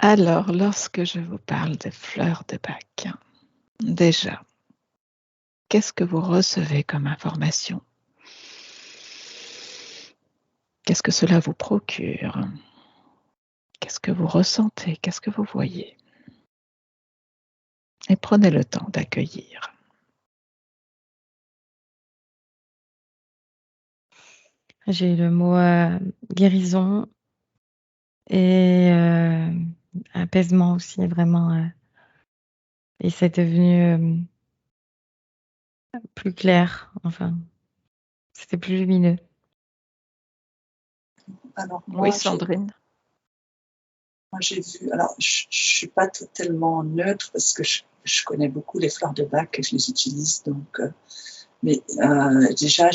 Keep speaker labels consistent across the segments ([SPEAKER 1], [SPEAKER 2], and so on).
[SPEAKER 1] Alors, lorsque je vous parle de fleurs de bac, déjà, qu'est-ce que vous recevez comme information? Qu'est-ce que cela vous procure? Qu'est-ce que vous ressentez? Qu'est-ce que vous voyez? Et prenez le temps d'accueillir.
[SPEAKER 2] J'ai eu le mot guérison et apaisement aussi, vraiment. Et c'est devenu plus clair, enfin, c'était plus lumineux.
[SPEAKER 3] Alors
[SPEAKER 1] Oui, Sandrine.
[SPEAKER 3] moi j'ai vu, alors je ne suis pas totalement neutre parce que je connais beaucoup les fleurs de bac et je les utilise, donc, mais déjà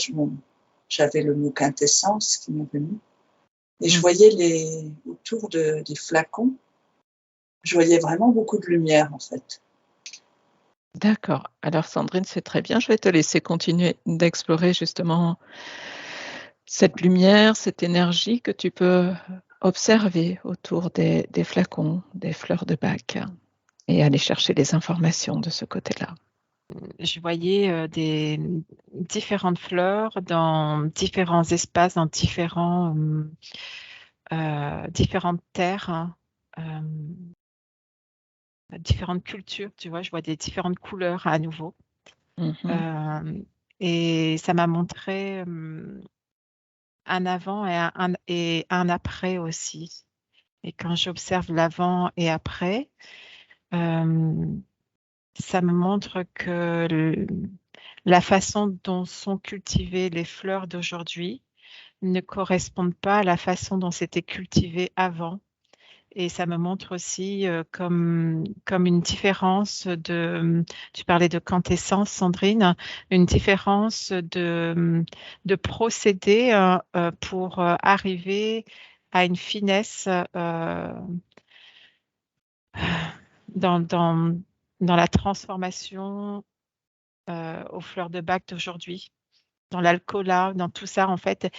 [SPEAKER 3] j'avais le mot quintessence qui m'est venu et je voyais autour des flacons, je voyais vraiment beaucoup de lumière en fait.
[SPEAKER 1] D'accord. Alors Sandrine, c'est très bien. Je vais te laisser continuer d'explorer justement cette lumière, cette énergie que tu peux observer autour des flacons, des fleurs de bac et aller chercher des informations de ce côté-là.
[SPEAKER 4] Je voyais des différentes fleurs dans différents espaces, dans différentes terres, différentes cultures, tu vois. Je vois des différentes couleurs à nouveau. Et ça m'a montré un avant et un après aussi. Et quand j'observe l'avant et après, ça me montre que la façon dont sont cultivées les fleurs d'aujourd'hui ne correspondent pas à la façon dont c'était cultivé avant. Et ça me montre aussi comme une différence tu parlais de quintessence, Sandrine, une différence de procédé pour arriver à une finesse dans la transformation aux fleurs de bac d'aujourd'hui. Dans l'alcoolat, dans tout ça, en fait,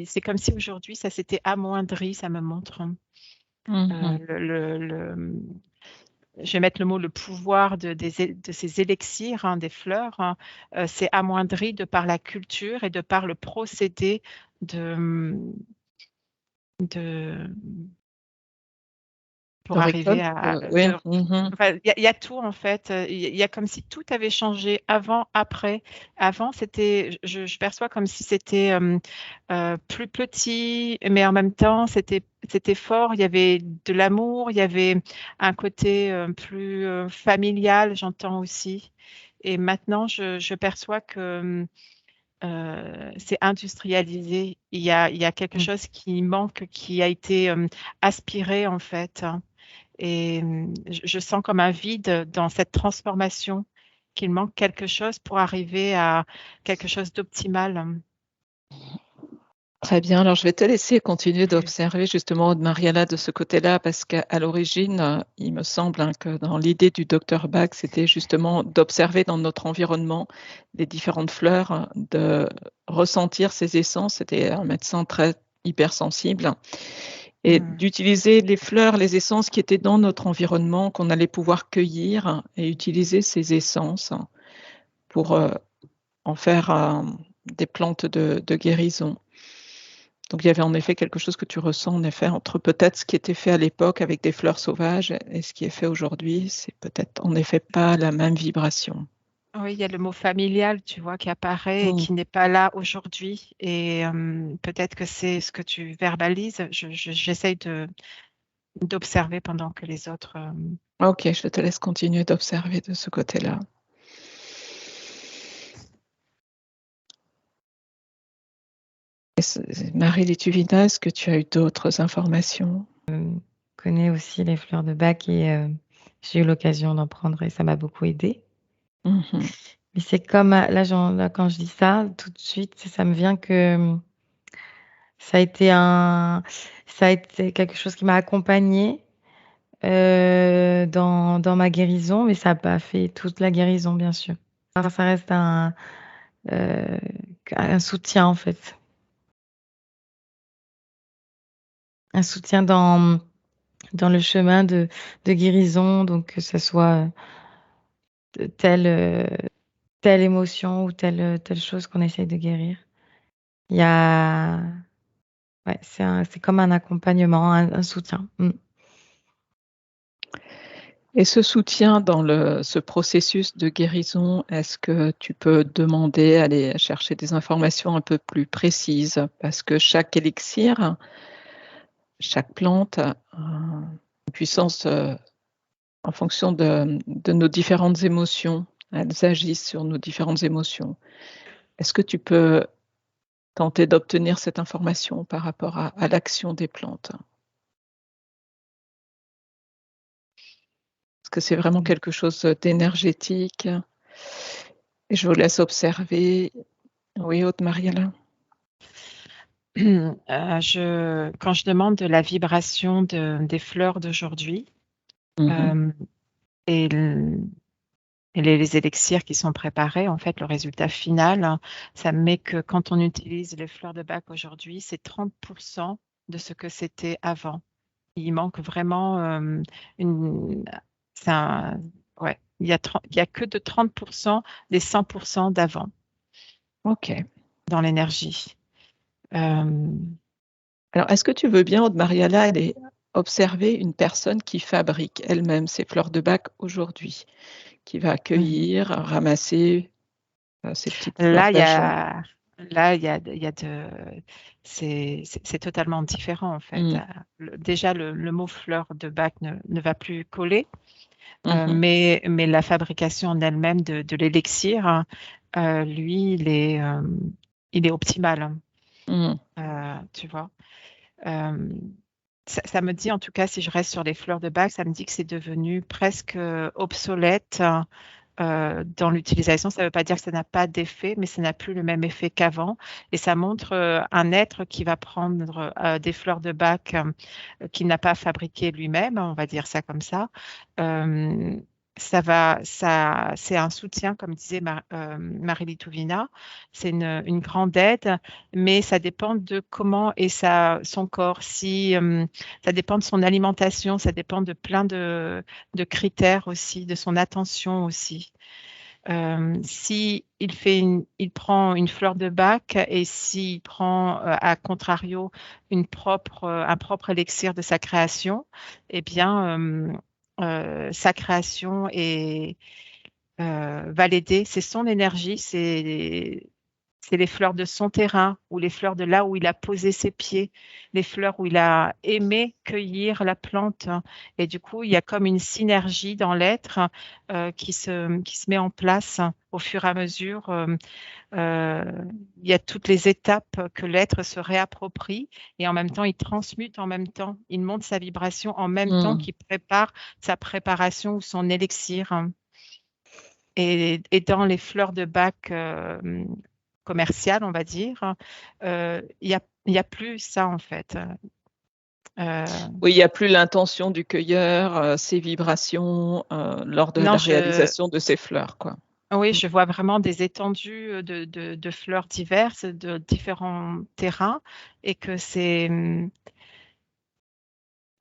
[SPEAKER 4] c'est comme si aujourd'hui, ça s'était amoindri, ça me montre. Je vais mettre le mot le pouvoir de ces élixirs, des fleurs, c'est amoindri de par la culture et de par le procédé pour arriver à... Enfin, il y a tout en fait, il y a comme si tout avait changé avant, après. Avant, je perçois comme si c'était plus petit, mais en même temps, c'était fort, il y avait de l'amour, il y avait un côté plus familial, j'entends aussi. Et maintenant, je perçois que c'est industrialisé. Il y a quelque chose qui manque, qui a été aspiré en fait. Et je sens comme un vide dans cette transformation, qu'il manque quelque chose pour arriver à quelque chose d'optimal.
[SPEAKER 1] Très bien. Alors, je vais te laisser continuer d'observer justement Mariella de ce côté-là, parce qu'à l'origine, il me semble que dans l'idée du docteur Bach, c'était justement d'observer dans notre environnement les différentes fleurs, de ressentir ces essences. C'était un médecin très hypersensible. Et d'utiliser les fleurs, les essences qui étaient dans notre environnement, qu'on allait pouvoir cueillir et utiliser ces essences pour en faire des plantes de guérison. Donc il y avait en effet quelque chose que tu ressens en effet entre peut-être ce qui était fait à l'époque avec des fleurs sauvages et ce qui est fait aujourd'hui, c'est peut-être en effet pas la même vibration.
[SPEAKER 4] Oui, il y a le mot familial, tu vois, qui apparaît et qui n'est pas là aujourd'hui. Et peut-être que c'est ce que tu verbalises. J'essaye d'observer pendant que les autres...
[SPEAKER 1] Ok, je te laisse continuer d'observer de ce côté-là. Marie Lituvina, est-ce que tu as eu d'autres informations?
[SPEAKER 2] Je connais aussi les fleurs de bac et j'ai eu l'occasion d'en prendre et ça m'a beaucoup aidée. Mais c'est comme, là, quand je dis ça, tout de suite, ça me vient que ça a été quelque chose qui m'a accompagnée dans ma guérison, mais ça n'a pas fait toute la guérison, bien sûr. Ça reste un soutien, en fait. Un soutien dans dans le chemin de guérison, donc que ce soit telle émotion ou telle chose qu'on essaye de guérir. Il y a, ouais, c'est comme un accompagnement, un soutien.
[SPEAKER 1] Et ce soutien dans ce processus de guérison, est-ce que tu peux demander, aller chercher des informations un peu plus précises? Parce que chaque élixir, chaque plante a une puissance en fonction de nos différentes émotions. Elles agissent sur nos différentes émotions. Est-ce que tu peux tenter d'obtenir cette information par rapport à l'action des plantes? Parce que c'est vraiment quelque chose d'énergétique. Et je vous laisse observer. Oui, Aude Mariella.
[SPEAKER 4] Quand je demande de la vibration des fleurs d'aujourd'hui et les élixirs qui sont préparés, en fait, le résultat final, ça met que quand on utilise les fleurs de Bach aujourd'hui, c'est 30% de ce que c'était avant. Il manque vraiment ouais, il y a que de 30% des 100% d'avant.
[SPEAKER 1] OK.
[SPEAKER 4] Dans l'énergie.
[SPEAKER 1] Alors, est-ce que tu veux bien, Aude Mariella, aller observer une personne qui fabrique elle-même ses fleurs de Bach aujourd'hui, qui va accueillir, ramasser ces petites fleurs d'agent?
[SPEAKER 4] C'est totalement différent en fait. Déjà, le mot fleur de Bach ne va plus coller, mais la fabrication en elle-même de l'élixir, lui, il est optimal. Tu vois. Ça me dit, en tout cas, si je reste sur les fleurs de Bach, ça me dit que c'est devenu presque obsolète dans l'utilisation. Ça ne veut pas dire que ça n'a pas d'effet, mais ça n'a plus le même effet qu'avant. Et ça montre un être qui va prendre des fleurs de Bach qu'il n'a pas fabriquées lui-même, on va dire ça comme ça. C'est un soutien, comme disait Marie Litovina, c'est une grande aide, mais ça dépend de comment est son corps, ça dépend de son alimentation, ça dépend de plein de critères aussi, de son attention aussi. Si il prend une fleur de Bach et s'il prend à contrario un propre élixir de sa création, eh bien sa création va l'aider. C'est son énergie, c'est les fleurs de son terrain ou les fleurs de là où il a posé ses pieds, les fleurs où il a aimé cueillir la plante. Et du coup, il y a comme une synergie dans l'être qui se met en place au fur et à mesure. Il y a toutes les étapes que l'être se réapproprie et en même temps, il transmute en même temps. Il monte sa vibration en même temps qu'il prépare sa préparation ou son élixir. Et dans les fleurs de Bach commerciales, on va dire, il y a plus ça en fait.
[SPEAKER 1] Oui, il n'y a plus l'intention du cueilleur, ses vibrations lors de la réalisation de ces fleurs, quoi.
[SPEAKER 4] Oui, je vois vraiment des étendues de fleurs diverses, de différents terrains, et que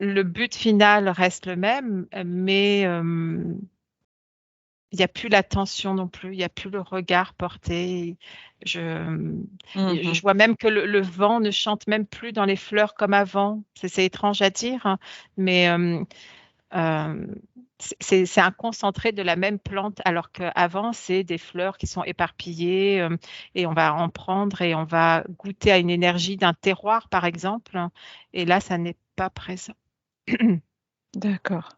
[SPEAKER 4] le but final reste le même, mais il n'y a plus l'attention non plus, il n'y a plus le regard porté. Je vois même que le vent ne chante même plus dans les fleurs comme avant. C'est étrange à dire, hein, mais c'est un concentré de la même plante, alors qu'avant, c'est des fleurs qui sont éparpillées et on va en prendre et on va goûter à une énergie d'un terroir, par exemple. Et là, ça n'est pas présent.
[SPEAKER 1] D'accord.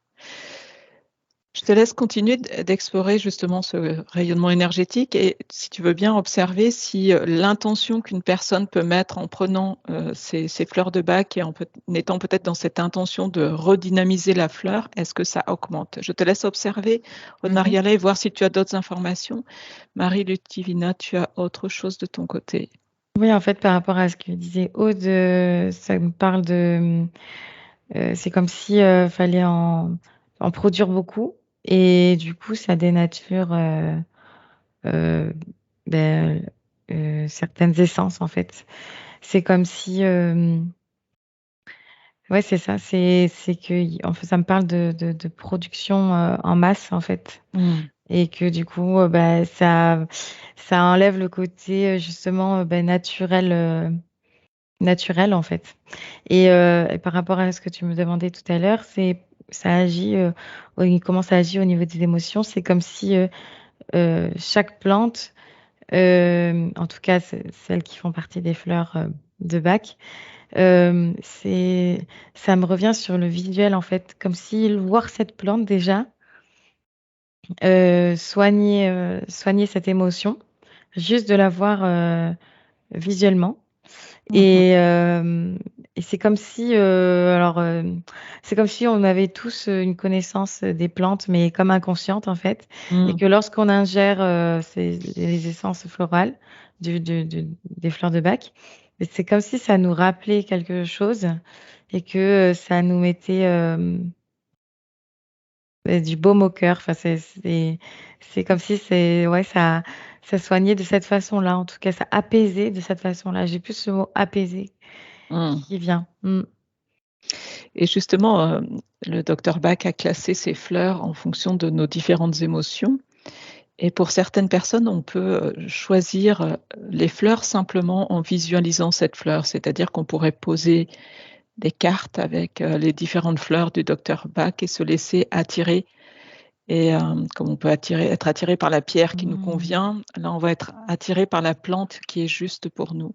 [SPEAKER 1] Je te laisse continuer d'explorer justement ce rayonnement énergétique et si tu veux bien observer si l'intention qu'une personne peut mettre en prenant ces fleurs de Bach et en étant peut-être dans cette intention de redynamiser la fleur, est-ce que ça augmente? Je te laisse observer, Aude Mariella, et voir si tu as d'autres informations. Marie Litovina, tu as autre chose de ton côté?
[SPEAKER 2] Oui, en fait, par rapport à ce que disait Aude, ça me parle de... c'est comme si fallait en produire beaucoup et du coup, ça dénature certaines essences, en fait. C'est comme si... Ouais, c'est ça. C'est que en fait, ça me parle de production en masse, en fait. Et que du coup, ça enlève le côté justement naturel, en fait. Et par rapport à ce que tu me demandais tout à l'heure, ça agit, comment ça agit au niveau des émotions. C'est comme si chaque plante, en tout cas celles qui font partie des fleurs de Bach, ça me revient sur le visuel en fait, comme si voir cette plante déjà soigner cette émotion, juste de la voir visuellement. Et c'est comme si, c'est comme si on avait tous une connaissance des plantes, mais comme inconsciente en fait, et que lorsqu'on ingère les essences florales des fleurs de Bach, c'est comme si ça nous rappelait quelque chose et que ça nous mettait du baume au cœur. Enfin, c'est comme si ça soignait de cette façon-là. En tout cas, ça apaisait de cette façon-là. J'ai plus ce mot apaiser qui vient.
[SPEAKER 1] Et justement, le docteur Bach a classé ces fleurs en fonction de nos différentes émotions. Et pour certaines personnes, on peut choisir les fleurs simplement en visualisant cette fleur. C'est-à-dire qu'on pourrait poser des cartes avec les différentes fleurs du docteur Bach et se laisser attirer. Et comme on peut être attiré par la pierre qui nous convient, là, on va être attiré par la plante qui est juste pour nous.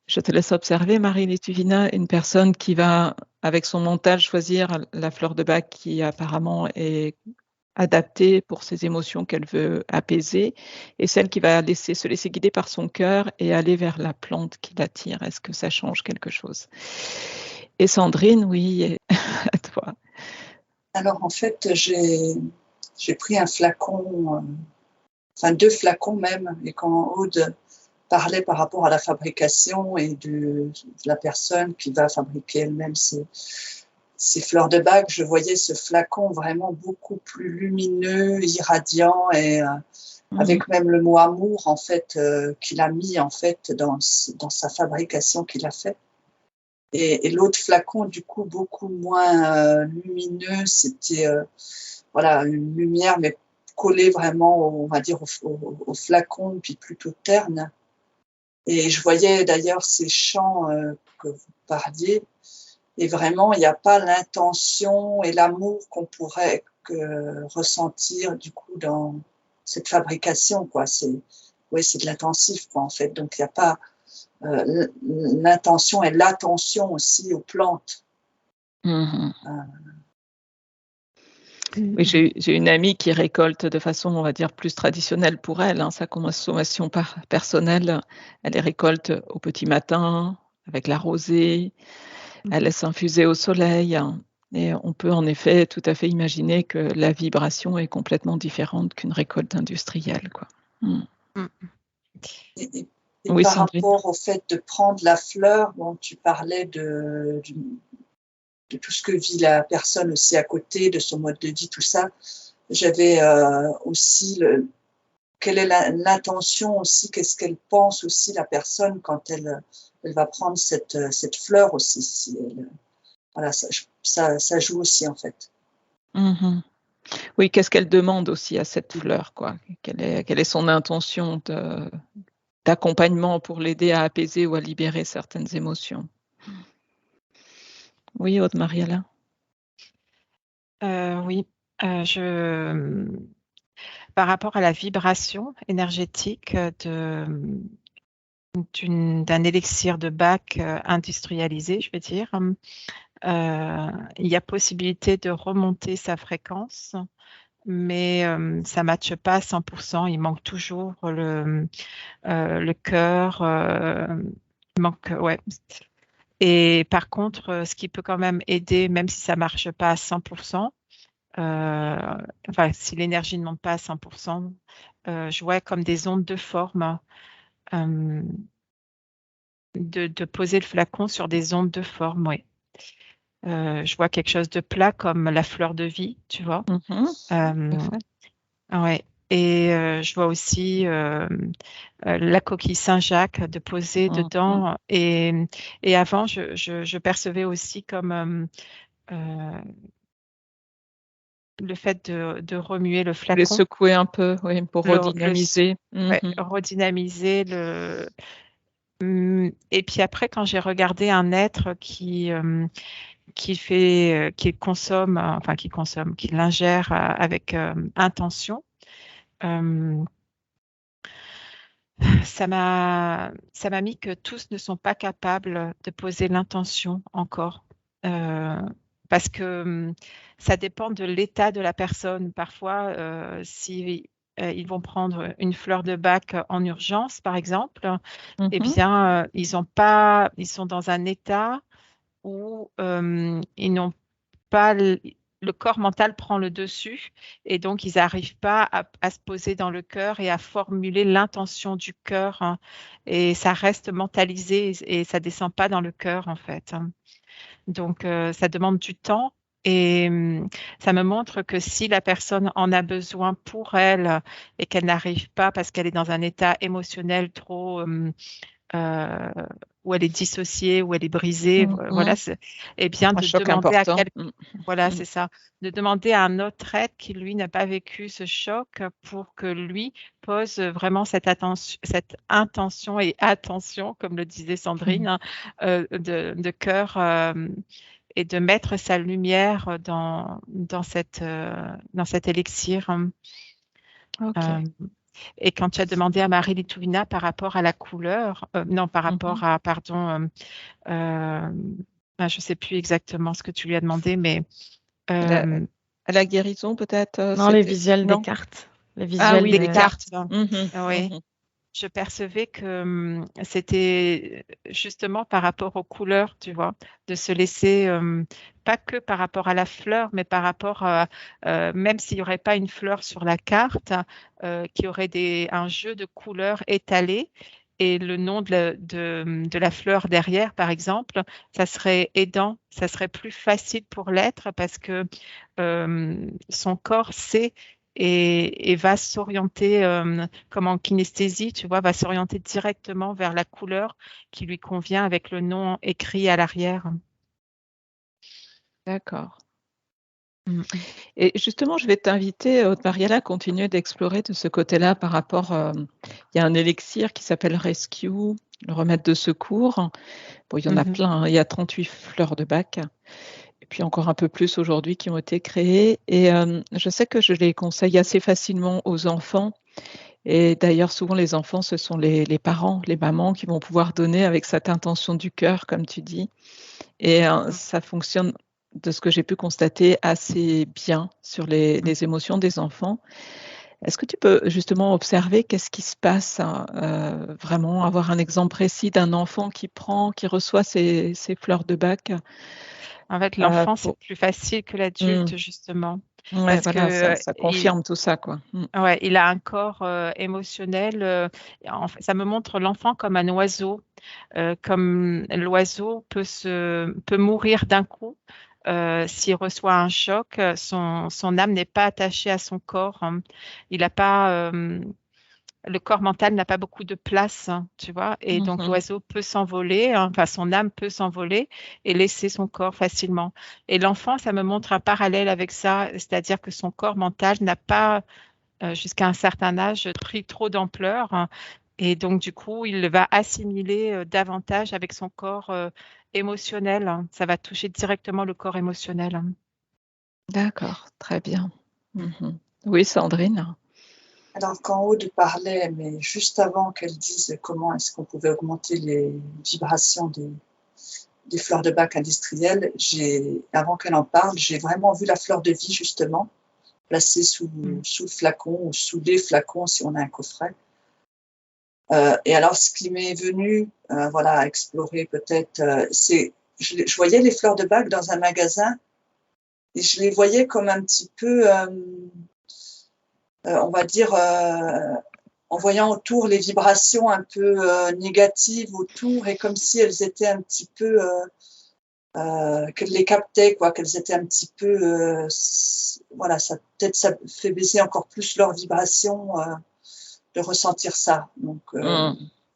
[SPEAKER 1] Je te laisse observer, Marie Lituvina, une personne qui va, avec son mental, choisir la fleur de Bach qui apparemment est adaptée pour ses émotions qu'elle veut apaiser, et celle qui va se laisser guider par son cœur et aller vers la plante qui l'attire. Est-ce que ça change quelque chose? Et Sandrine, oui, à toi.
[SPEAKER 3] Alors, en fait, j'ai pris un flacon, enfin 2 flacons même, et quand Aude parlait par rapport à la fabrication et de la personne qui va fabriquer elle-même ces fleurs de Bach, je voyais ce flacon vraiment beaucoup plus lumineux, irradiant, et avec même le mot amour en fait qu'il a mis en fait dans sa fabrication qu'il a fait. Et l'autre flacon du coup beaucoup moins lumineux, c'était voilà une lumière mais collée vraiment on va dire au flacon puis plutôt terne. Et je voyais d'ailleurs ces chants que vous parliez. Et vraiment, il n'y a pas l'intention et l'amour qu'on pourrait ressentir du coup dans cette fabrication, quoi. C'est de l'intensif, quoi, en fait. Donc, il n'y a pas l'intention et l'attention aussi aux plantes.
[SPEAKER 1] Oui, j'ai une amie qui récolte de façon, on va dire, plus traditionnelle pour elle. Sa consommation personnelle, elle les récolte au petit matin, avec la rosée. Elle laisse infuser au soleil. Et on peut en effet tout à fait imaginer que la vibration est complètement différente qu'une récolte industrielle, quoi.
[SPEAKER 3] Et oui, par rapport au fait de prendre la fleur, bon, tu parlais de tout ce que vit la personne aussi à côté, de son mode de vie, tout ça. J'avais aussi quelle est l'intention aussi, qu'est-ce qu'elle pense aussi la personne quand elle va prendre cette fleur aussi. Si voilà, ça joue aussi en fait.
[SPEAKER 1] Oui, qu'est-ce qu'elle demande aussi à cette fleur, quoi. Quelle est son intention d'accompagnement pour l'aider à apaiser ou à libérer certaines émotions. Oui, Aude Mariala.
[SPEAKER 4] Oui, par rapport à la vibration énergétique d'un élixir de Bach industrialisé, je vais dire, il y a possibilité de remonter sa fréquence, mais ça ne matche pas à 100%. Il manque toujours le cœur. Il manque, ouais. Et par contre, ce qui peut quand même aider, même si ça ne marche pas à 100%, enfin, si l'énergie ne monte pas à 100%, je vois comme des ondes de forme, de poser le flacon sur des ondes de forme, oui. Je vois quelque chose de plat comme la fleur de vie, tu vois. Ouais. Et je vois aussi la coquille Saint-Jacques de poser dedans. Et avant, je percevais aussi comme le fait de remuer le flacon.
[SPEAKER 1] Les secouer un peu, oui, pour redynamiser.
[SPEAKER 4] Ouais, redynamiser et puis après, quand j'ai regardé un être qui l'ingère avec intention, ça m'a mis que tous ne sont pas capables de poser l'intention encore. Parce que ça dépend de l'état de la personne. Parfois, si ils vont prendre une fleur de bac en urgence, par exemple, eh bien, ils sont dans un état où ils n'ont pas le corps mental prend le dessus et donc ils n'arrivent pas à se poser dans le cœur et à formuler l'intention du cœur, hein, et ça reste mentalisé et ça descend pas dans le cœur en fait. Donc ça demande du temps. Et ça me montre que si la personne en a besoin pour elle et qu'elle n'arrive pas parce qu'elle est dans un état émotionnel trop où elle est dissociée, où elle est brisée, voilà, et bien de demander à quelqu'un, voilà, c'est ça, de demander à un autre être qui lui n'a pas vécu ce choc pour que lui pose vraiment cette intention et attention, comme le disait Sandrine, de cœur, et de mettre sa lumière dans cet élixir.
[SPEAKER 1] Okay.
[SPEAKER 4] Et quand tu as demandé à Marie-Litouina par rapport à la couleur, non, par rapport à, pardon, je ne sais plus exactement ce que tu lui as demandé, mais…
[SPEAKER 1] à la guérison peut-être
[SPEAKER 2] Non, les visuels des cartes.
[SPEAKER 4] Les visuels des cartes. Oui. Je percevais que c'était justement par rapport aux couleurs, tu vois, de se laisser, pas que par rapport à la fleur, mais par rapport à, même s'il n'y aurait pas une fleur sur la carte, qu'il y aurait un jeu de couleurs étalé et le nom de la fleur derrière, par exemple, ça serait aidant, ça serait plus facile pour l'être parce que son corps sait et va s'orienter comme en kinesthésie, tu vois, va s'orienter directement vers la couleur qui lui convient avec le nom écrit à l'arrière.
[SPEAKER 1] D'accord. Et justement, je vais t'inviter, Mariela, à continuer d'explorer de ce côté-là par rapport, il y a un élixir qui s'appelle Rescue, le remède de secours. Bon, il y en a plein, hein, il y a 38 fleurs de bac. Et puis encore un peu plus aujourd'hui qui ont été créées. Et je sais que je les conseille assez facilement aux enfants. Et d'ailleurs, souvent, les enfants, ce sont les parents, les mamans qui vont pouvoir donner avec cette intention du cœur, comme tu dis. Et ça fonctionne, de ce que j'ai pu constater, assez bien sur les émotions des enfants. Est-ce que tu peux justement observer qu'est-ce qui se passe, vraiment avoir un exemple précis d'un enfant qui reçoit ces fleurs de bac?
[SPEAKER 4] En fait, l'enfant, c'est plus facile que l'adulte, justement.
[SPEAKER 1] Ouais, voilà, ça confirme tout ça, quoi.
[SPEAKER 4] Ouais, il a un corps émotionnel. Ça me montre l'enfant comme un oiseau, comme l'oiseau peut mourir d'un coup. S'il reçoit un choc, son âme n'est pas attachée à son corps, hein. Il n'a pas… le corps mental n'a pas beaucoup de place, hein, tu vois, et donc l'oiseau peut s'envoler, hein, enfin son âme peut s'envoler et laisser son corps facilement. Et l'enfant, ça me montre un parallèle avec ça, c'est-à-dire que son corps mental n'a pas, jusqu'à un certain âge, pris trop d'ampleur, hein, et donc du coup, il va assimiler davantage avec son corps émotionnel, hein. Ça va toucher directement le corps émotionnel, hein.
[SPEAKER 1] D'accord, très bien. Oui, Sandrine?
[SPEAKER 3] Alors, quand Aude parlait, mais juste avant qu'elle dise comment est-ce qu'on pouvait augmenter les vibrations des fleurs de bac industrielles, avant qu'elle en parle, j'ai vraiment vu la fleur de vie, justement, placée sous le flacon ou sous les flacons si on a un coffret. Et alors, ce qui m'est venu, à explorer peut-être, je voyais les fleurs de bac dans un magasin et je les voyais comme un petit peu… on va dire, en voyant autour les vibrations un peu négatives autour et comme si elles étaient un petit peu qu'elle les captait, quoi, qu'elles étaient un petit peu, voilà, ça fait baisser encore plus leur vibration de ressentir ça. Donc,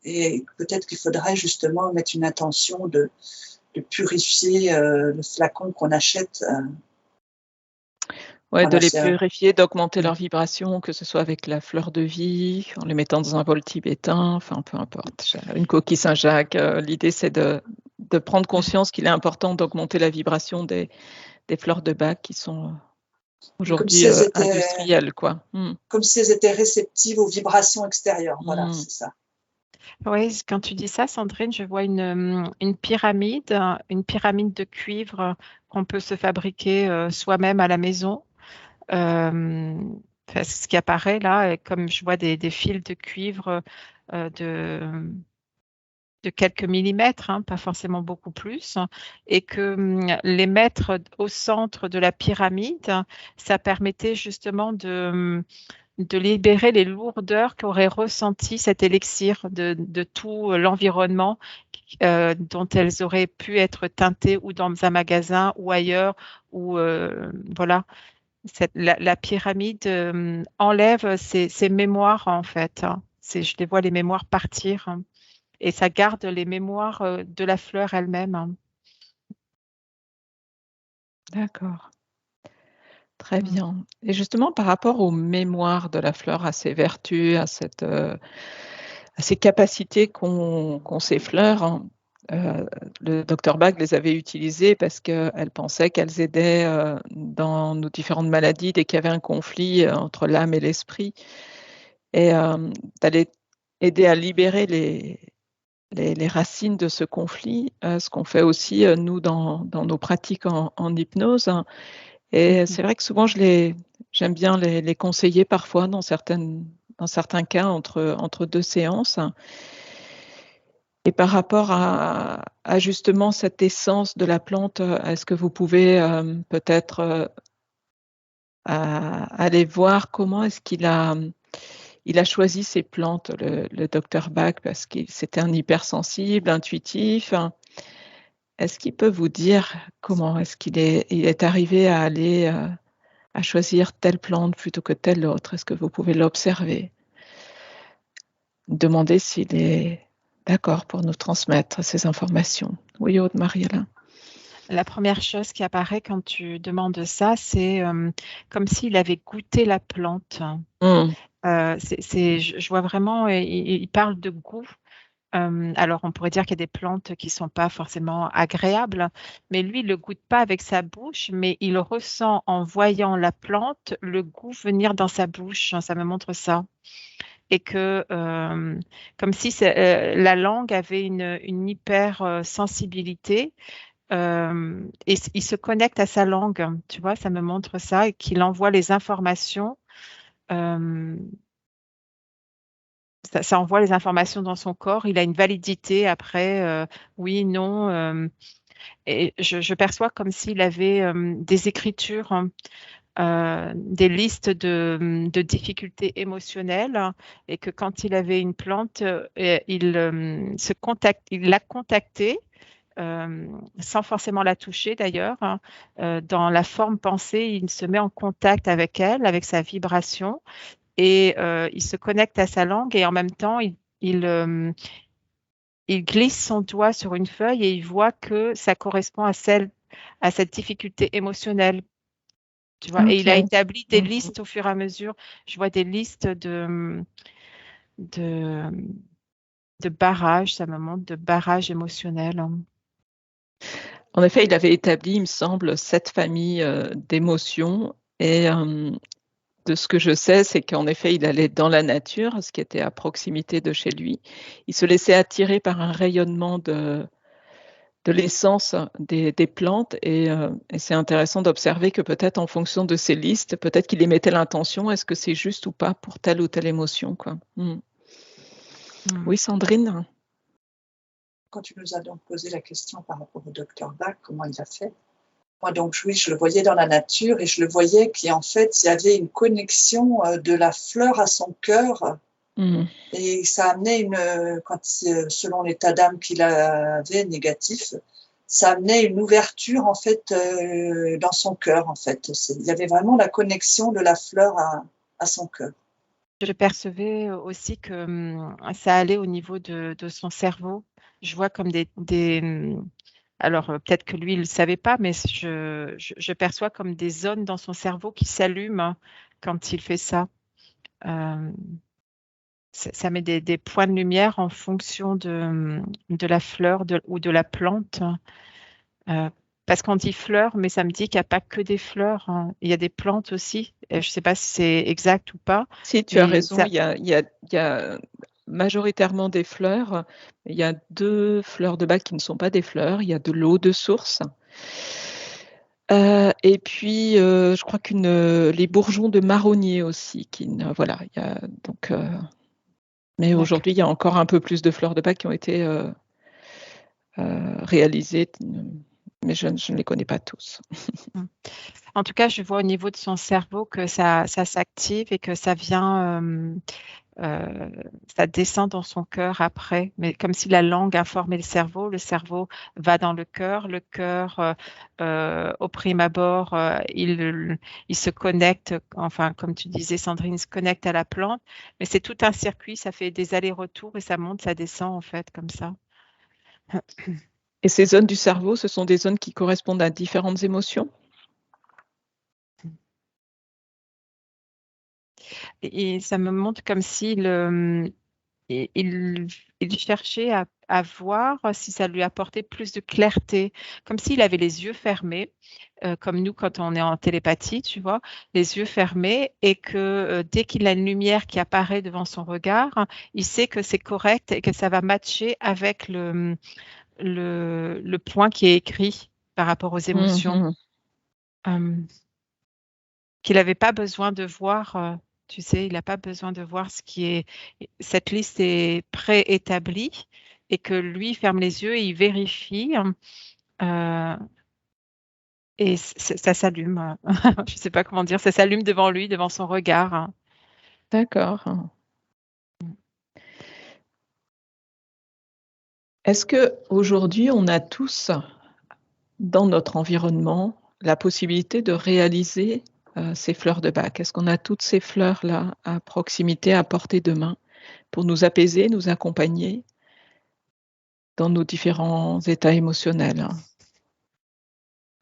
[SPEAKER 3] et peut-être qu'il faudrait justement mettre une intention de purifier le flacon qu'on achète.
[SPEAKER 1] Ouais, de les purifier, d'augmenter leur vibration, que ce soit avec la fleur de vie, en les mettant dans un bol tibétain, enfin peu importe, une coquille Saint-Jacques. L'idée, c'est de prendre conscience qu'il est important d'augmenter la vibration des fleurs de Bach qui sont aujourd'hui industrielles, quoi.
[SPEAKER 3] Comme si elles étaient réceptives aux vibrations extérieures. Voilà, c'est ça.
[SPEAKER 4] Oui, quand tu dis ça, Sandrine, je vois une pyramide de cuivre qu'on peut se fabriquer soi-même à la maison. Ce qui apparaît là, et comme je vois des fils de cuivre de quelques millimètres, pas forcément beaucoup plus, et que les mettre au centre de la pyramide, ça permettait justement de libérer les lourdeurs qu'aurait ressenti cet élixir de tout l'environnement dont elles auraient pu être teintées ou dans un magasin ou ailleurs, ou voilà. La pyramide enlève ces mémoires en fait. Je les vois les mémoires partir et ça garde les mémoires de la fleur elle-même.
[SPEAKER 1] D'accord. Très bien. Et justement, par rapport aux mémoires de la fleur, à ses vertus, à ces capacités qu'ont ces fleurs, le docteur Bach les avait utilisées parce qu'elle pensait qu'elles aidaient dans nos différentes maladies dès qu'il y avait un conflit entre l'âme et l'esprit, et d'aller aider à libérer les racines de ce conflit, ce qu'on fait aussi nous dans nos pratiques en hypnose. Et c'est vrai que souvent j'aime bien les conseiller parfois dans certains cas entre 2 séances. Et par rapport à justement cette essence de la plante, est-ce que vous pouvez peut-être aller voir comment est-ce qu'il a choisi ses plantes, le docteur Bach, parce que c'était un hypersensible, intuitif. Est-ce qu'il peut vous dire comment est-ce qu'il est arrivé à aller à choisir telle plante plutôt que telle autre? Est-ce que vous pouvez l'observer? Demander s'il est d'accord pour nous transmettre ces informations. Oui, Aude Mariella.
[SPEAKER 4] La première chose qui apparaît quand tu demandes ça, c'est comme s'il avait goûté la plante. Je vois vraiment, il parle de goût. Alors, on pourrait dire qu'il y a des plantes qui ne sont pas forcément agréables, mais lui, il ne le goûte pas avec sa bouche, mais il ressent en voyant la plante le goût venir dans sa bouche. Ça me montre ça. Et que, comme si la langue avait une hyper sensibilité. Et il se connecte à sa langue, tu vois, ça me montre ça, et qu'il envoie les informations. Ça envoie les informations dans son corps. Il a une validité après, oui, non. Et je perçois comme s'il avait des écritures, des listes de difficultés émotionnelles, et que quand il avait une plante, il l'a contactée. Sans forcément la toucher d'ailleurs, dans la forme pensée, il se met en contact avec elle, avec sa vibration, et il se connecte à sa langue, et en même temps, il glisse son doigt sur une feuille et il voit que ça correspond à cette difficulté émotionnelle. Tu vois, et il a établi des listes au fur et à mesure. Je vois des listes de barrages, ça me montre de barrages émotionnels.
[SPEAKER 1] En effet, il avait établi, il me semble, 7 familles d'émotions, et de ce que je sais, c'est qu'en effet, il allait dans la nature, ce qui était à proximité de chez lui. Il se laissait attirer par un rayonnement de l'essence des plantes, et c'est intéressant d'observer que peut-être en fonction de ces listes, peut-être qu'il émettait l'intention, est-ce que c'est juste ou pas pour telle ou telle émotion, quoi. Oui, Sandrine?
[SPEAKER 3] Quand tu nous as donc posé la question par rapport au docteur Bach, comment il a fait? Moi, donc, oui, je le voyais dans la nature, et je le voyais qu'en fait, il y avait une connexion de la fleur à son cœur. Et ça amenait selon l'état d'âme qu'il avait négatif, ça amenait une ouverture en fait dans son cœur en fait. Il y avait vraiment la connexion de la fleur à son cœur.
[SPEAKER 4] Je percevais aussi que ça allait au niveau de son cerveau. Je vois comme alors peut-être que lui il le savait pas, mais je perçois comme des zones dans son cerveau qui s'allument quand il fait ça. Ça met des points de lumière en fonction de la fleur ou de la plante. Parce qu'on dit fleurs, mais ça me dit qu'il n'y a pas que des fleurs, hein. Il y a des plantes aussi. Je ne sais pas si c'est exact ou pas.
[SPEAKER 1] Si, tu as raison, il y a majoritairement des fleurs. Il y a 2 fleurs de bac qui ne sont pas des fleurs. Il y a de l'eau de source. Et puis, je crois les bourgeons de marronnier aussi. Voilà, il y a donc. Mais aujourd'hui, il y a encore un peu plus de fleurs de bac qui ont été réalisées, mais je ne les connais pas tous.
[SPEAKER 4] En tout cas, je vois au niveau de son cerveau que ça s'active et que ça vient, ça descend dans son cœur après, mais comme si la langue informait le cerveau va dans le cœur au prime abord, il se connecte, enfin comme tu disais Sandrine, il se connecte à la plante, mais c'est tout un circuit, ça fait des allers-retours et ça monte, ça descend en fait comme ça.
[SPEAKER 1] Et ces zones du cerveau, ce sont des zones qui correspondent à différentes émotions?
[SPEAKER 4] Et ça me montre comme s'il il cherchait à voir si ça lui apportait plus de clarté, comme s'il avait les yeux fermés, comme nous quand on est en télépathie, tu vois, les yeux fermés, et que dès qu'il a une lumière qui apparaît devant son regard, il sait que c'est correct et que ça va matcher avec le point qui est écrit par rapport aux émotions. Qu'il n'avait pas besoin de voir, tu sais, il n'a pas besoin de voir cette liste est préétablie et que lui ferme les yeux et il vérifie et ça s'allume. Je ne sais pas comment dire, ça s'allume devant lui, devant son regard.
[SPEAKER 1] D'accord. Est-ce qu'aujourd'hui, on a tous, dans notre environnement, la possibilité de réaliser ces fleurs de bac? Est-ce qu'on a toutes ces fleurs-là à proximité, à portée de main, pour nous apaiser, nous accompagner dans nos différents états émotionnels?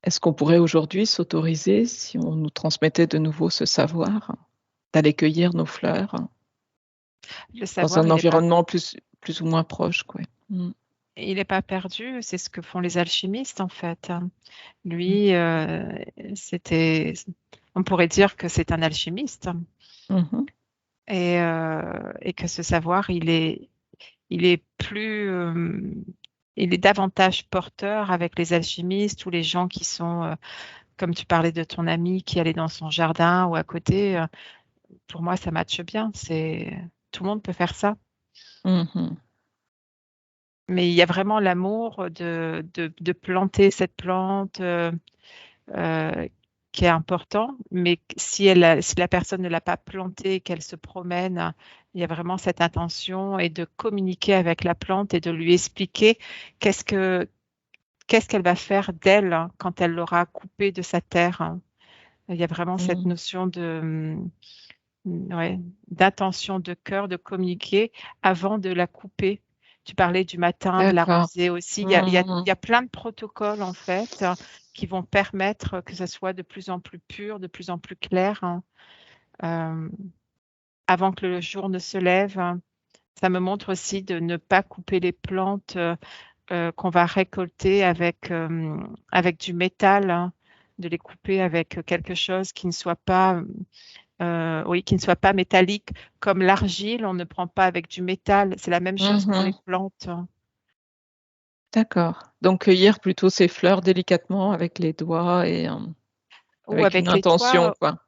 [SPEAKER 1] Est-ce qu'on pourrait aujourd'hui s'autoriser, si on nous transmettait de nouveau ce savoir, d'aller cueillir nos fleurs dans un environnement plus ou moins proche, quoi?
[SPEAKER 4] Il n'est pas perdu, c'est ce que font les alchimistes en fait. Lui, on pourrait dire que c'est un alchimiste. Et que ce savoir, il est davantage porteur avec les alchimistes ou les gens qui sont, comme tu parlais de ton ami qui allait dans son jardin ou à côté. Pour moi, ça matche bien. Tout le monde peut faire ça. Mais il y a vraiment l'amour de planter cette plante qui est important. Mais si la personne ne l'a pas plantée, qu'elle se promène, il y a vraiment cette intention et de communiquer avec la plante et de lui expliquer qu'est-ce qu'elle va faire d'elle quand elle l'aura coupée de sa terre. Il y a vraiment cette notion d'intention de cœur, de communiquer avant de la couper. Tu parlais du matin, de l'arroser aussi. Il y a plein de protocoles en fait qui vont permettre que ça soit de plus en plus pur, de plus en plus clair. Avant que le jour ne se lève, ça me montre aussi de ne pas couper les plantes qu'on va récolter avec du métal, de les couper avec quelque chose qui ne soit pas qui ne soit pas métallique, comme l'argile, on ne prend pas avec du métal. C'est la même chose pour les plantes.
[SPEAKER 1] D'accord. Donc cueillir plutôt ces fleurs délicatement avec les doigts et avec une intention, quoi.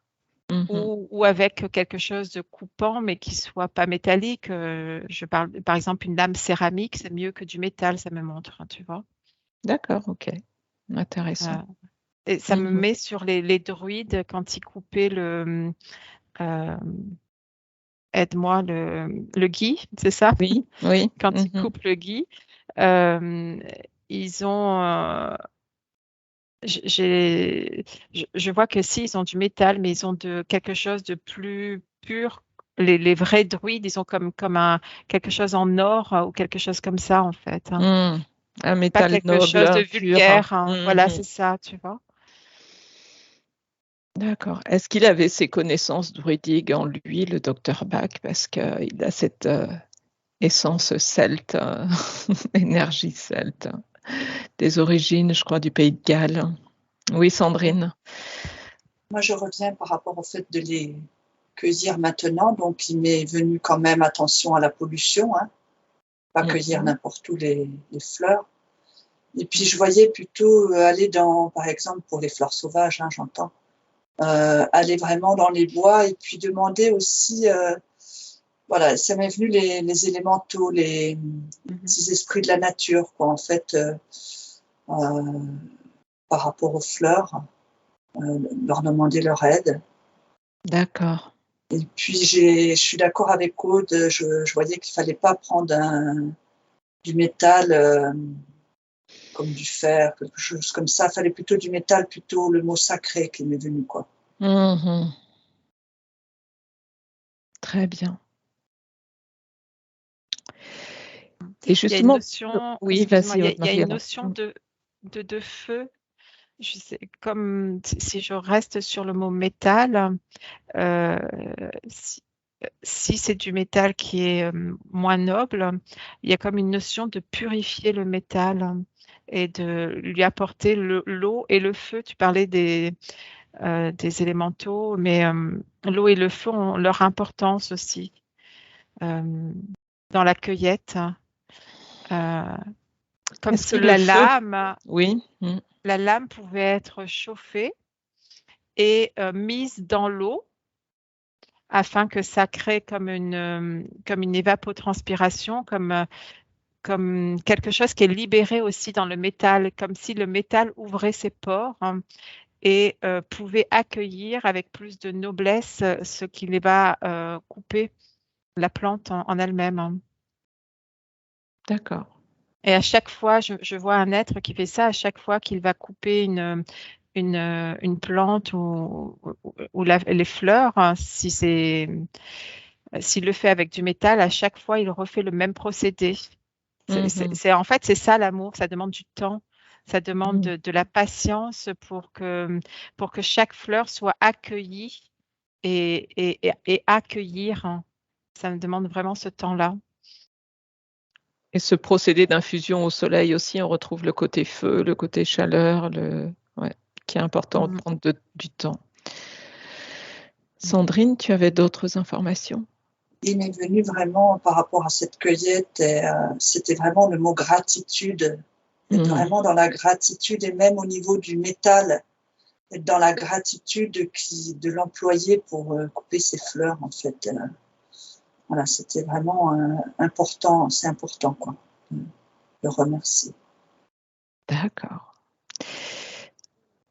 [SPEAKER 4] Ou avec quelque chose de coupant, mais qui soit pas métallique. Je parle, par exemple, une lame céramique, c'est mieux que du métal, ça me montre, tu vois.
[SPEAKER 1] D'accord, ok. Intéressant.
[SPEAKER 4] Et ça me met sur les druides quand ils coupaient aide-moi, le gui, c'est ça?
[SPEAKER 1] Oui, oui.
[SPEAKER 4] Quand ils coupent le gui, ils ont, je vois que si, ils ont du métal, mais ils ont quelque chose de plus pur. Les vrais druides, ils ont comme quelque chose en or ou quelque chose comme ça, en fait.
[SPEAKER 1] Un
[SPEAKER 4] Pas
[SPEAKER 1] métal
[SPEAKER 4] quelque chose de
[SPEAKER 1] noble, pur.
[SPEAKER 4] vulgaire. Voilà, c'est ça, tu vois.
[SPEAKER 1] D'accord. Est-ce qu'il avait ces connaissances druidiques en lui, le docteur Bach, parce qu'il a cette essence celte, énergie celte, des origines, je crois, du pays de Galles. Oui, Sandrine.
[SPEAKER 3] Moi, je reviens par rapport au fait de les cueillir maintenant. Donc, il m'est venu quand même attention à la pollution, hein. Pas cueillir n'importe où les fleurs. Et puis, je voyais plutôt aller par exemple, pour les fleurs sauvages, hein, j'entends, aller vraiment dans les bois et puis demander aussi, voilà, ça m'est venu les élémentaux, les petits esprits de la nature, quoi, en fait, par rapport aux fleurs, leur demander leur aide.
[SPEAKER 1] D'accord.
[SPEAKER 3] Et puis, je suis d'accord avec Aude, je voyais qu'il fallait pas prendre du métal, comme du fer, quelque chose comme ça. Il fallait plutôt du métal, plutôt le mot sacré qui m'est venu, quoi.
[SPEAKER 1] Très bien.
[SPEAKER 4] Et justement, il y a une notion de feu. Je sais, comme si je reste sur le mot métal, si c'est du métal qui est moins noble, il y a comme une notion de purifier le métal et de lui apporter l'eau et le feu. Tu parlais des élémentaux, mais l'eau et le feu ont leur importance aussi dans la cueillette. Comme si la lame pouvait être chauffée et mise dans l'eau afin que ça crée comme une évapotranspiration, comme quelque chose qui est libéré aussi dans le métal, comme si le métal ouvrait ses pores et pouvait accueillir avec plus de noblesse ce qui les va couper la plante en elle-même.
[SPEAKER 1] D'accord.
[SPEAKER 4] Et à chaque fois, je vois un être qui fait ça, à chaque fois qu'il va couper une plante ou les fleurs, hein, s'il le fait avec du métal, à chaque fois, il refait le même procédé. En fait, c'est ça l'amour, ça demande du temps, ça demande de la patience pour que chaque fleur soit accueillie et accueillir. Hein. Ça me demande vraiment ce temps-là.
[SPEAKER 1] Et ce procédé d'infusion au soleil aussi, on retrouve le côté feu, le côté chaleur, qui est important de prendre du temps. Sandrine, tu avais d'autres informations?
[SPEAKER 3] Il m'est venu vraiment par rapport à cette cueillette, c'était vraiment le mot gratitude. Être vraiment dans la gratitude et même au niveau du métal, être dans la gratitude de l'employé pour couper ses fleurs, en fait. Voilà, c'était vraiment important, c'est important, quoi. Le remercier.
[SPEAKER 1] D'accord.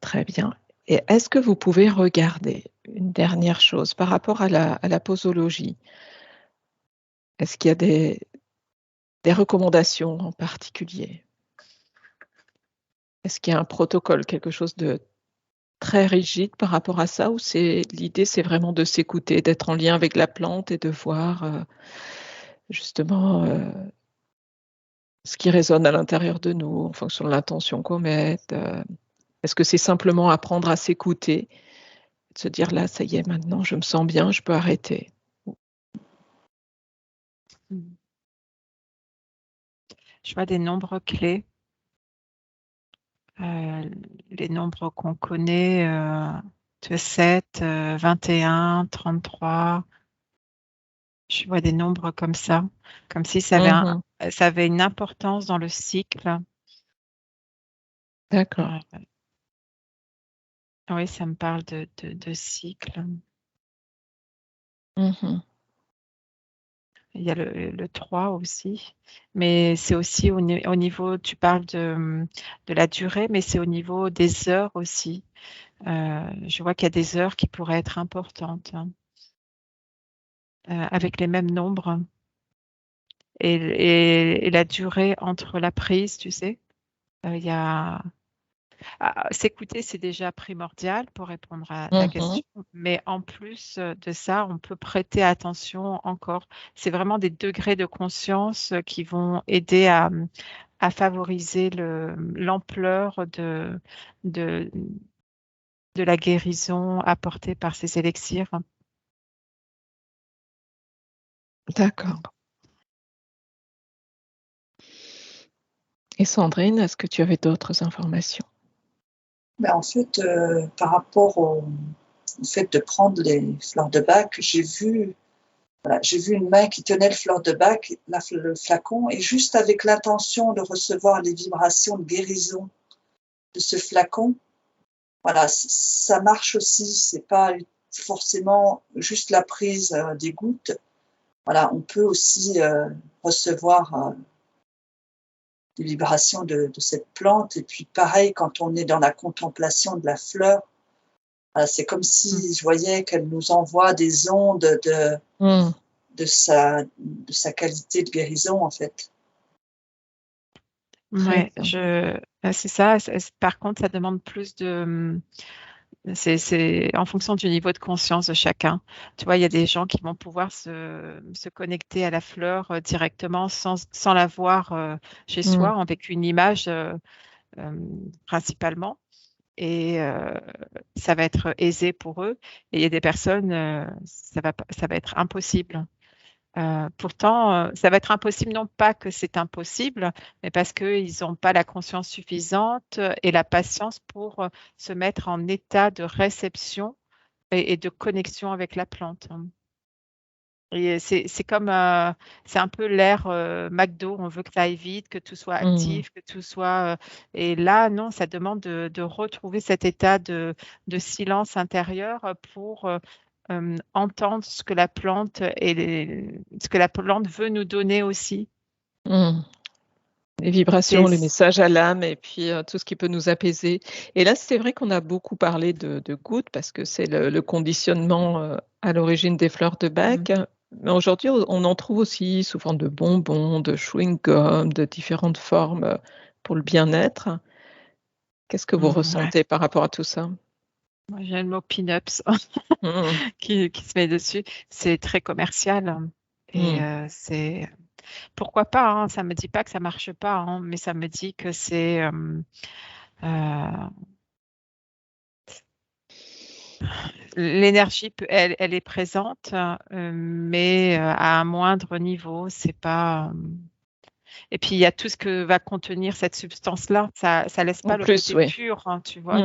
[SPEAKER 1] Très bien. Et est-ce que vous pouvez regarder une dernière chose par rapport à la posologie? Est-ce qu'il y a des recommandations en particulier? Est-ce qu'il y a un protocole, quelque chose de très rigide par rapport à ça, ou l'idée, c'est vraiment de s'écouter, d'être en lien avec la plante et de voir justement ce qui résonne à l'intérieur de nous en fonction de l'intention qu'on met. Est-ce que c'est simplement apprendre à s'écouter, de se dire là, ça y est, maintenant je me sens bien, je peux arrêter?
[SPEAKER 4] Je vois des nombres clés. Les nombres qu'on connaît, 7, 21, 33. Je vois des nombres comme ça, comme si ça avait une importance dans le cycle.
[SPEAKER 1] D'accord.
[SPEAKER 4] Oui, ça me parle de cycle. Il y a le 3 aussi, mais c'est aussi au niveau, tu parles de la durée, mais c'est au niveau des heures aussi. Je vois qu'il y a des heures qui pourraient être importantes, hein, avec les mêmes nombres et la durée entre la prise, tu sais. il y a s'écouter, c'est déjà primordial pour répondre à ta question, mais en plus de ça, on peut prêter attention encore. C'est vraiment des degrés de conscience qui vont aider à favoriser l'ampleur de la guérison apportée par ces élixirs.
[SPEAKER 1] D'accord. Et Sandrine, est-ce que tu avais d'autres informations?
[SPEAKER 3] En fait, par rapport au fait de prendre les fleurs de Bach, j'ai vu une main qui tenait le fleur de Bach, le flacon, et juste avec l'intention de recevoir les vibrations de guérison de ce flacon, voilà, ça marche aussi. C'est pas forcément juste la prise des gouttes. Voilà, on peut aussi recevoir des vibrations de cette plante. Et puis pareil, quand on est dans la contemplation de la fleur, voilà, c'est comme si je voyais qu'elle nous envoie des ondes de sa qualité de guérison, en fait.
[SPEAKER 4] Ouais, c'est ça. Par contre, ça demande plus de... C'est en fonction du niveau de conscience de chacun. Tu vois, il y a des gens qui vont pouvoir se connecter à la fleur directement sans la voir chez soi, avec une image principalement. Et ça va être aisé pour eux. Et il y a des personnes, ça va être impossible. Pourtant, ça va être impossible, non pas que c'est impossible, mais parce qu'ils n'ont pas la conscience suffisante et la patience pour se mettre en état de réception et de connexion avec la plante. Et c'est comme, c'est un peu l'ère McDo, on veut que ça aille vite, que tout soit actif, que tout soit... et là, non, ça demande de retrouver cet état de silence intérieur pour entendre ce que la plante ce que la plante veut nous donner aussi.
[SPEAKER 1] Les vibrations, les messages à l'âme et puis tout ce qui peut nous apaiser. Et là, c'est vrai qu'on a beaucoup parlé de gouttes parce que c'est le conditionnement à l'origine des fleurs de Bach. Mais aujourd'hui, on en trouve aussi sous forme de bonbons, de chewing-gum, de différentes formes pour le bien-être. Qu'est-ce que vous ressentez par rapport à tout ça?
[SPEAKER 4] Moi, j'ai le mot pin-ups qui se met dessus. C'est très commercial. Et c'est... Pourquoi pas, hein, ça ne me dit pas que ça ne marche pas, hein, mais ça me dit que c'est... l'énergie, elle est présente, mais à un moindre niveau. C'est pas... Et puis, il y a tout ce que va contenir cette substance-là. Ça ne laisse pas le côté pur, hein, tu vois.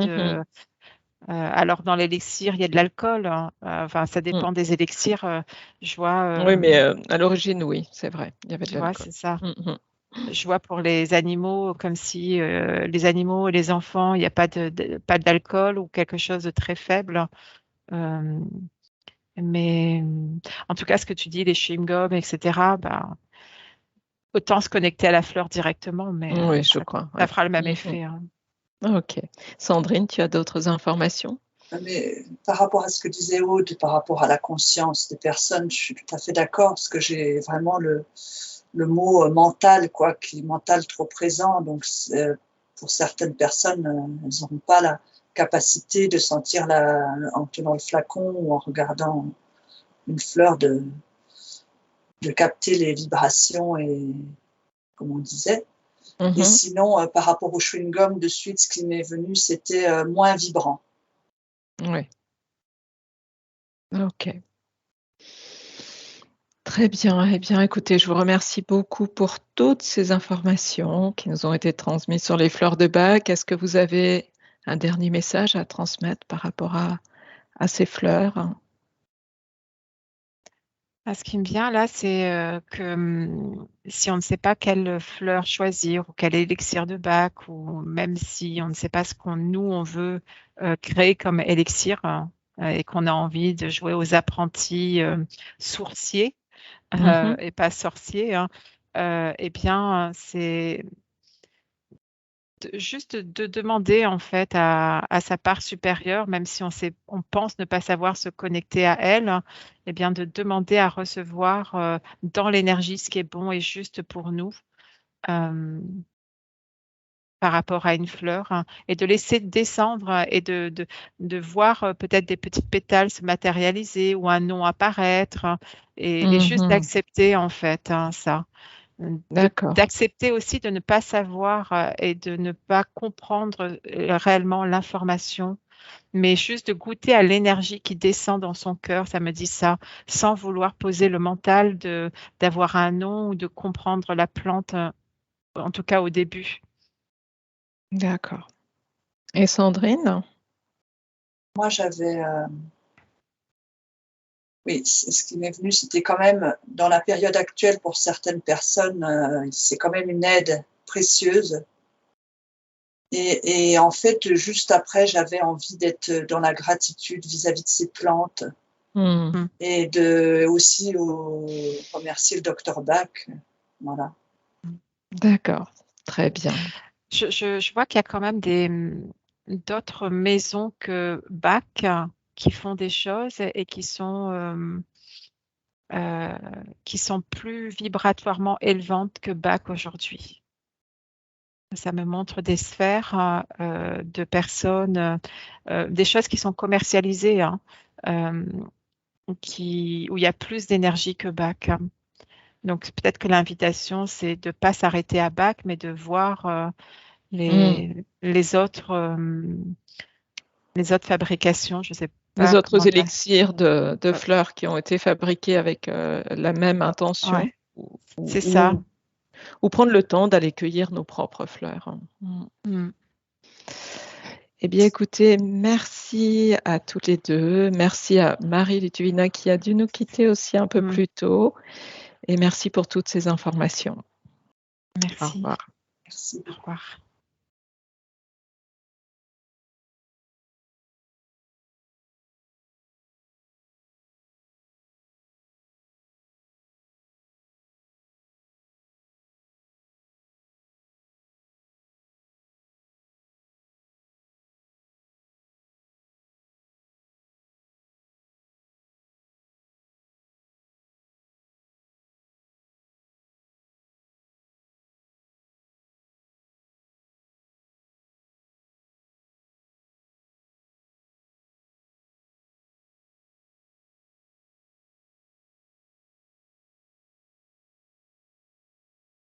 [SPEAKER 4] Alors, dans l'élixir, il y a de l'alcool. Hein. Enfin, ça dépend des élixirs. Je vois...
[SPEAKER 1] oui, mais à l'origine, oui, c'est vrai. Il y avait de l'alcool.
[SPEAKER 4] Tu vois, c'est ça. Je vois pour les animaux, comme si les animaux et les enfants, il n'y a pas d'alcool ou quelque chose de très faible. Mais en tout cas, ce que tu dis, les chewing-gums, etc., autant se connecter à la fleur directement, mais
[SPEAKER 1] oui, je crois.
[SPEAKER 4] Ça fera le même effet. Hein.
[SPEAKER 1] Ok. Sandrine, tu as d'autres informations?
[SPEAKER 3] Mais par rapport à ce que disait Aude, par rapport à la conscience des personnes, je suis tout à fait d'accord, parce que j'ai vraiment le mot mental, mental trop présent. Donc, pour certaines personnes, elles n'auront pas la capacité de sentir en tenant le flacon ou en regardant une fleur, de capter les vibrations et, comme on disait. Et sinon, par rapport au chewing-gum, de suite, ce qui m'est venu, c'était moins vibrant.
[SPEAKER 1] Oui. Ok. Très bien. Eh bien, écoutez, je vous remercie beaucoup pour toutes ces informations qui nous ont été transmises sur les fleurs de Bach. Est-ce que vous avez un dernier message à transmettre par rapport à ces fleurs?
[SPEAKER 4] Ce qui me vient là, c'est que si on ne sait pas quelle fleur choisir ou quel élixir de Bach, ou même si on ne sait pas ce on veut créer comme élixir et qu'on a envie de jouer aux apprentis sourciers et pas sorciers, hein, eh bien, c'est juste de demander en fait à sa part supérieure, même si on pense ne pas savoir se connecter à elle, eh bien de demander à recevoir dans l'énergie ce qui est bon et juste pour nous. par rapport à une fleur, hein, et de laisser descendre et de voir peut-être des petites pétales se matérialiser ou un nom apparaître, hein, et juste d'accepter en fait, hein, ça.
[SPEAKER 1] D'accord.
[SPEAKER 4] D'accepter aussi de ne pas savoir et de ne pas comprendre réellement l'information, mais juste de goûter à l'énergie qui descend dans son cœur, ça me dit ça, sans vouloir poser le mental d'avoir un nom ou de comprendre la plante, en tout cas au début.
[SPEAKER 1] D'accord. Et Sandrine?
[SPEAKER 3] Moi, j'avais... Oui, ce qui m'est venu, c'était quand même, dans la période actuelle, pour certaines personnes, c'est quand même une aide précieuse. Et en fait, juste après, j'avais envie d'être dans la gratitude vis-à-vis de ces plantes et de aussi remercier le docteur Bach. Voilà.
[SPEAKER 1] D'accord, très bien.
[SPEAKER 4] Je vois qu'il y a quand même d'autres maisons que Bach qui font des choses et qui sont plus vibratoirement élevantes que Bach aujourd'hui. Ça me montre des sphères de personnes, des choses qui sont commercialisées, hein, où il y a plus d'énergie que Bach. Donc peut-être que l'invitation, c'est de ne pas s'arrêter à Bach, mais de voir les autres fabrications, je sais pas.
[SPEAKER 1] Les autres élixirs de fleurs qui ont été fabriqués avec la même intention.
[SPEAKER 4] Ouais, c'est ça.
[SPEAKER 1] Ou prendre le temps d'aller cueillir nos propres fleurs. Eh bien, écoutez, merci à toutes les deux. Merci à Marie Lituvina qui a dû nous quitter aussi un peu plus tôt. Et merci pour toutes ces informations.
[SPEAKER 4] Merci.
[SPEAKER 1] Au revoir.
[SPEAKER 3] Merci.
[SPEAKER 4] Au revoir.